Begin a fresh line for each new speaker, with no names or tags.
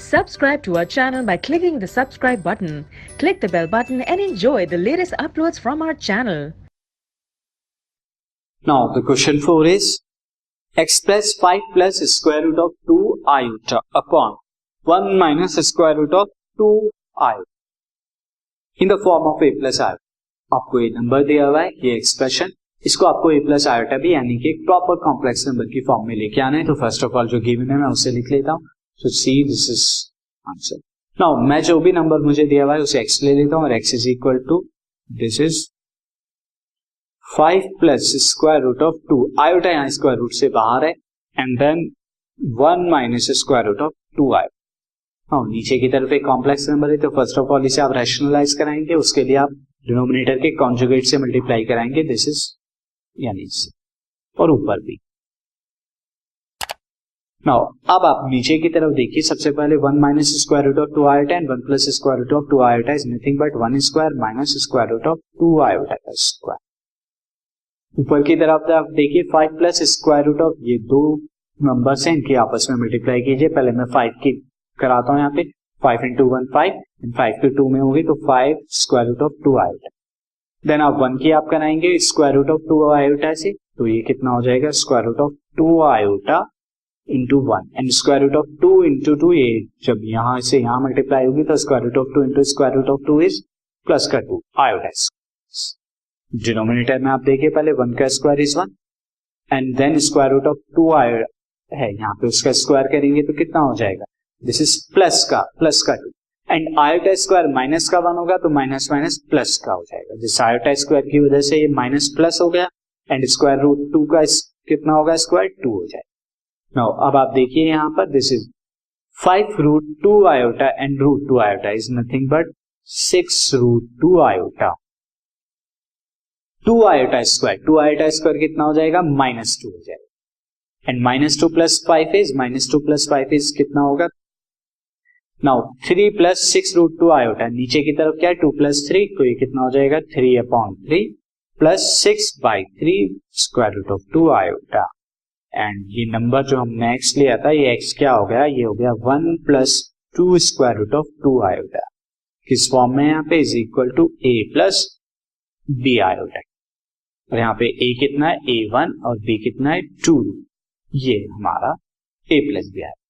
Subscribe to our channel by clicking the subscribe button. Click the bell button and enjoy the latest uploads from our channel.
Now the question 4 is express 5 plus square root of 2 iota upon 1 minus square root of 2 iota in the form of a plus iota. आपको ये number दिया हुआ है, ये expression, इसको आपको a plus iota भी यानी कि एक प्रॉपर कॉम्प्लेक्स नंबर की फॉर्म में लेके आना है. तो फर्स्ट ऑफ ऑल जो गिवन है मैं उसे लिख लेता हूं. So see this is answer. Now मैं जो भी नंबर मुझे दिया हुआ है उसे x ले लेता हूं और x is equal to this is 5 plus square root of 2 iota, यहां स्क्वायर रूट से बाहर है, and then 1 minus square root of 2 iota. Now नीचे की तरफ एक कॉम्प्लेक्स नंबर है, तो फर्स्ट ऑफ ऑल इसे आप रैशनलाइज कराएंगे, उसके लिए आप डिनोमिनेटर के कॉन्जुगेट से मल्टीप्लाई कराएंगे, दिस इज यानी और ऊपर भी. नाउ अब आप नीचे की तरफ देखिए, सबसे पहले 1 minus square root of 2 iota and 1 plus square root of 2 iota is nothing but 1 square minus square root of 2 iota का स्क्वायर. ऊपर की तरफ आप देखिए 5 प्लस स्क्वायर रूट ऑफ, ये दो नंबर्स हैं, इनकी आपस में मल्टीप्लाई कीजिए. पहले मैं 5 की कराता हूं, यहाँ पे 5 इंटू 1 5 एंड 5 की 2 में होगी, तो 5 square root of 2 iota. Then आप 1 की आप कराएंगे स्क्वायर रूट ऑफ 2 आयोटा से, तो ये कितना हो जाएगा, square root of 2 iota into 1 and square root of 2 into 2, ये जब यहां से यहां मल्टीप्लाई होगी तो square root of 2 into square root of 2 is plus का 2 आयोटा. डिनोमिनेटर में आप देखिए पहले 1 का square is 1 and then square root of 2 iota है, यहाँ पे उसका स्क्वायर करेंगे तो कितना हो जाएगा, दिस इज प्लस का 2 एंड आयोटा स्क्वायर माइनस का 1 होगा तो माइनस माइनस प्लस का हो जाएगा. जिस आयोटा स्क्वायर की वजह से ये माइनस प्लस हो गया एंड स्क्वायर रूट 2 का कितना होगा, स्क्वायर 2 हो जाएगा. नाउ अब आप देखिए यहाँ पर this is 5 root 2 iota and root 2 iota is nothing but 6 root 2 iota. 2 iota square कितना हो जाएगा, माइनस 2 हो जाएगा एंड माइनस 2 प्लस 5 इज कितना होगा. नाउ 3 प्लस 6 रूट 2 आयोटा, नीचे की तरफ क्या है 2 प्लस 3, तो ये कितना हो जाएगा 3 upon 3 plus 6 by 3 square root of 2 iota. And ये नंबर जो हम नेक्स्ट लिया था, ये x क्या हो गया, ये हो गया 1 plus 2 square root of 2 iota. किस फॉर्म में यहाँ पे, is equal to a plus b iota. और यहाँ पे a कितना है, a1 और b कितना है 2. ये हमारा a प्लस b आयोटा.